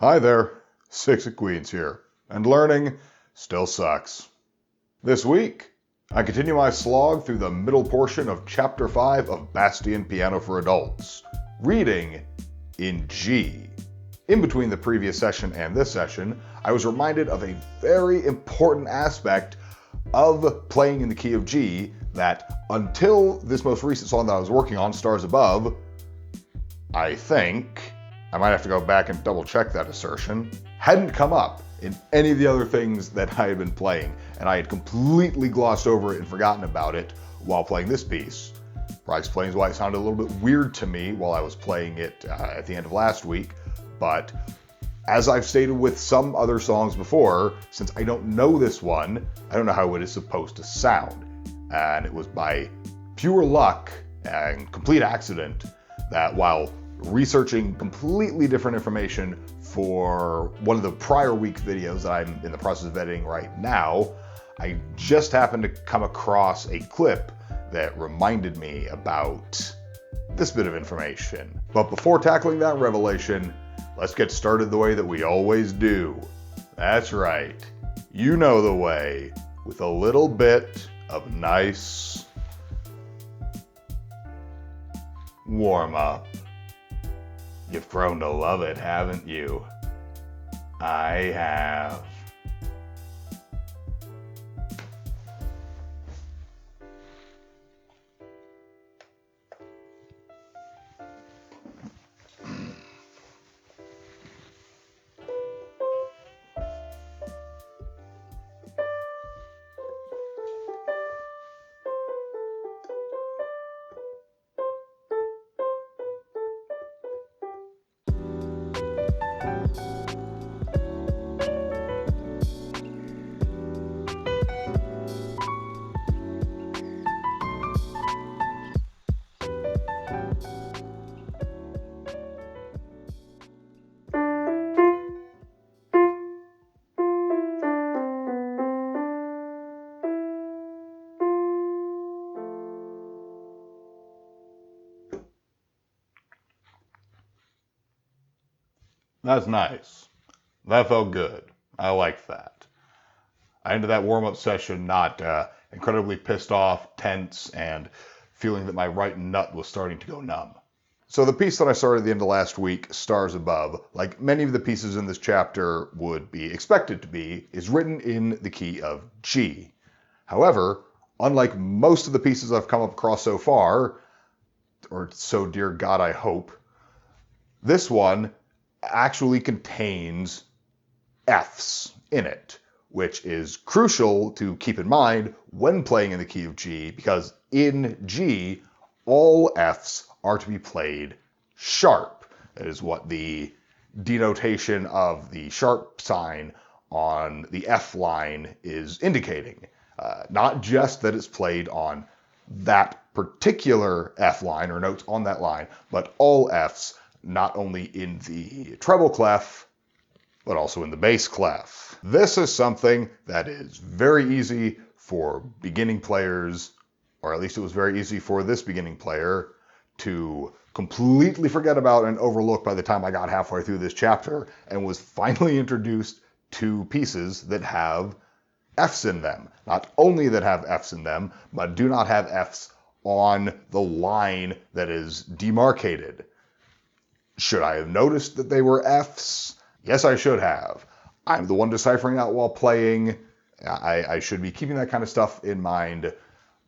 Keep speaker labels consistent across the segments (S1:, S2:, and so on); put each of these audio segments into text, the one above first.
S1: Hi there, SixofQueens here, and learning still sucks. This week, I continue my slog through the middle portion of Chapter 5 of Bastien Piano for Adults, reading in G. In between the previous session and this session, I was reminded of a very important aspect of playing in the key of G that until this most recent song that I was working on, Stars Above, I think, I might have to go back and double check that assertion, hadn't come up in any of the other things that I had been playing, and I had completely glossed over it and forgotten about it while playing this piece. Probably explains why it sounded a little bit weird to me while I was playing it at the end of last week, but as I've stated with some other songs before, since I don't know this one, I don't know how it is supposed to sound. And it was by pure luck and complete accident that while researching completely different information for one of the prior week's videos that I'm in the process of editing right now, I just happened to come across a clip that reminded me about this bit of information. But before tackling that revelation, let's get started the way that we always do. That's right, you know the way, with a little bit of nice warm-up. You've grown to love it, haven't you? I have. That's nice. That felt good. I like that. I ended that warm-up session not incredibly pissed off, tense, and feeling that my right nut was starting to go numb. So the piece that I started at the end of last week, Stars Above, like many of the pieces in this chapter would be expected to be, is written in the key of G. However, unlike most of the pieces I've come across so far, or so dear God I hope, this one actually contains Fs in it, which is crucial to keep in mind when playing in the key of G, because in G, all Fs are to be played sharp. That is what the denotation of the sharp sign on the F line is indicating. Not just that it's played on that particular F line or notes on that line, but all Fs, not only in the treble clef, but also in the bass clef. This is something that is very easy for beginning players, or at least it was very easy for this beginning player, to completely forget about and overlook by the time I got halfway through this chapter and was finally introduced to pieces that have Fs in them. Not only that have Fs in them, but do not have Fs on the line that is demarcated. Should I have noticed that they were Fs? Yes, I should have. I'm the one deciphering out while playing. I should be keeping that kind of stuff in mind.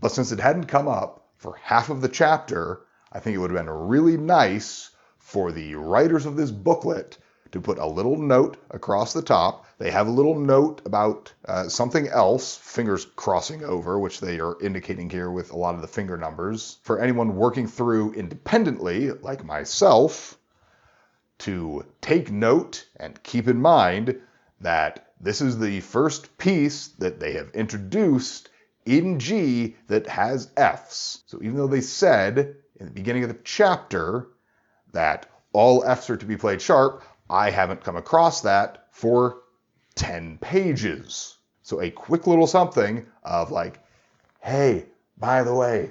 S1: But since it hadn't come up for half of the chapter, I think it would have been really nice for the writers of this booklet to put a little note across the top. They have a little note about something else, fingers crossing over, which they are indicating here with a lot of the finger numbers. For anyone working through independently, like myself, to take note and keep in mind that this is the first piece that they have introduced in G that has Fs. So even though they said in the beginning of the chapter that all Fs are to be played sharp, I haven't come across that for 10 pages. So a quick little something of like, hey, by the way,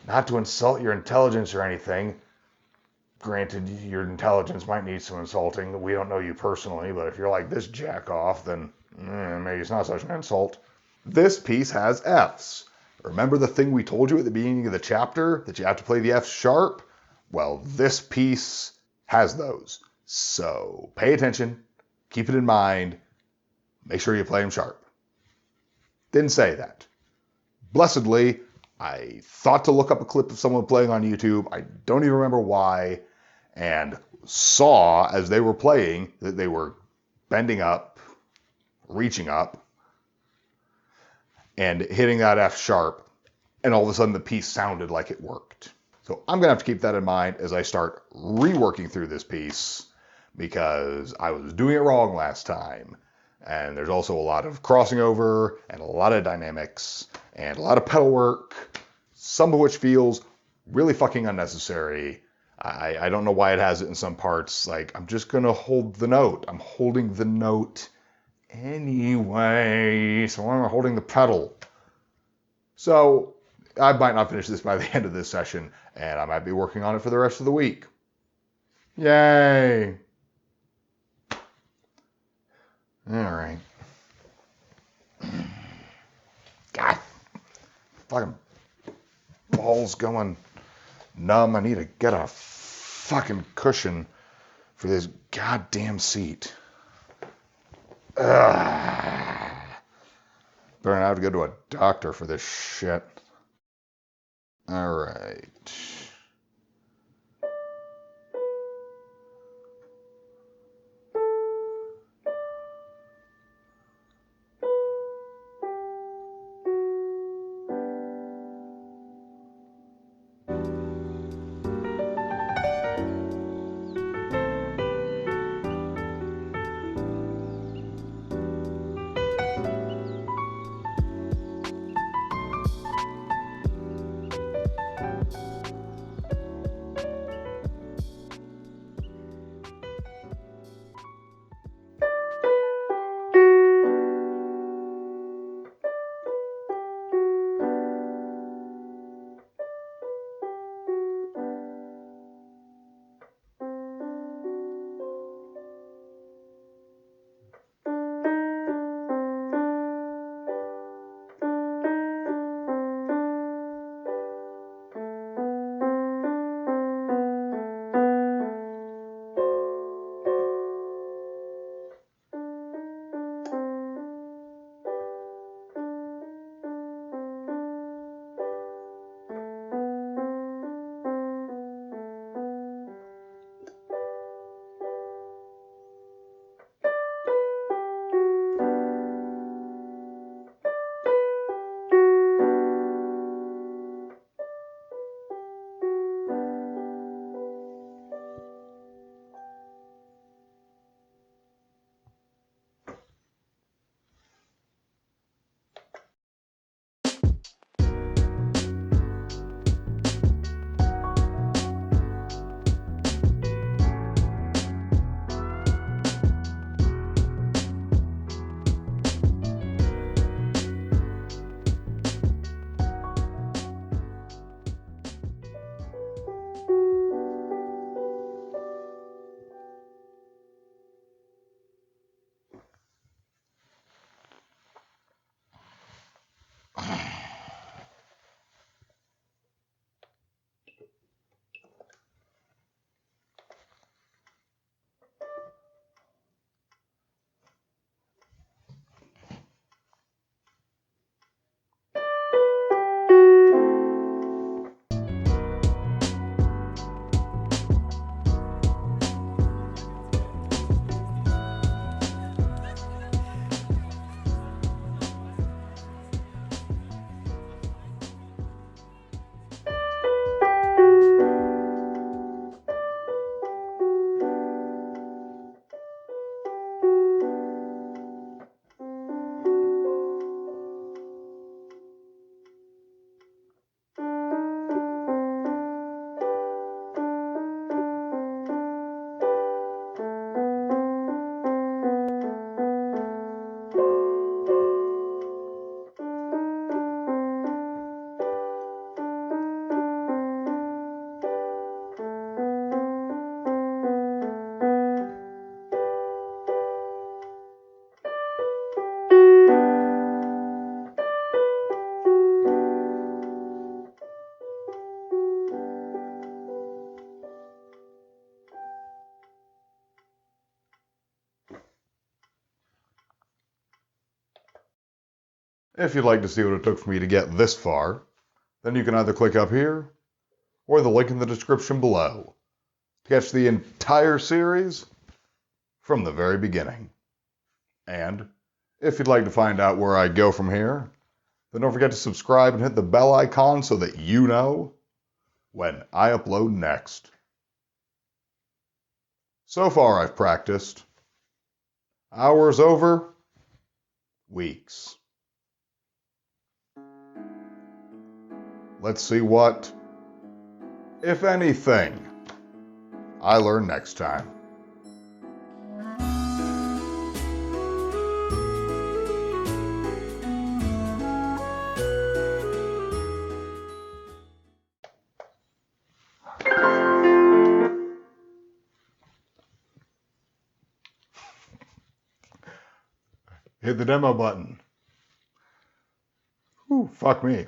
S1: not to insult your intelligence or anything, granted, your intelligence might need some insulting. We don't know you personally, but if you're like this jack off, then maybe it's not such an insult. This piece has Fs. Remember the thing we told you at the beginning of the chapter, that you have to play the F sharp? Well, this piece has those. So pay attention, keep it in mind, make sure you play them sharp. Didn't say that. Blessedly, I thought to look up a clip of someone playing on YouTube. I don't even remember why, and saw as they were playing that they were bending up, reaching up, and hitting that F sharp, and all of a sudden the piece sounded like it worked. So I'm going to have to keep that in mind as I start reworking through this piece, because I was doing it wrong last time. And there's also a lot of crossing over, and a lot of dynamics, and a lot of pedal work, some of which feels really fucking unnecessary. I don't know why it has it in some parts. Like, I'm just going to hold the note. I'm holding the note anyway, so I'm holding the pedal. So I might not finish this by the end of this session, and I might be working on it for the rest of the week. Yay! Alright. God. Fucking balls going numb. I need to get a fucking cushion for this goddamn seat. Ugh. Better not have to go to a doctor for this shit. Alright. If you'd like to see what it took for me to get this far, then you can either click up here or the link in the description below to catch the entire series from the very beginning. And if you'd like to find out where I go from here, then don't forget to subscribe and hit the bell icon so that you know when I upload next. So far I've practiced hours over weeks. Let's see what, if anything, I learn next time. Hit the demo button. Ooh, fuck me.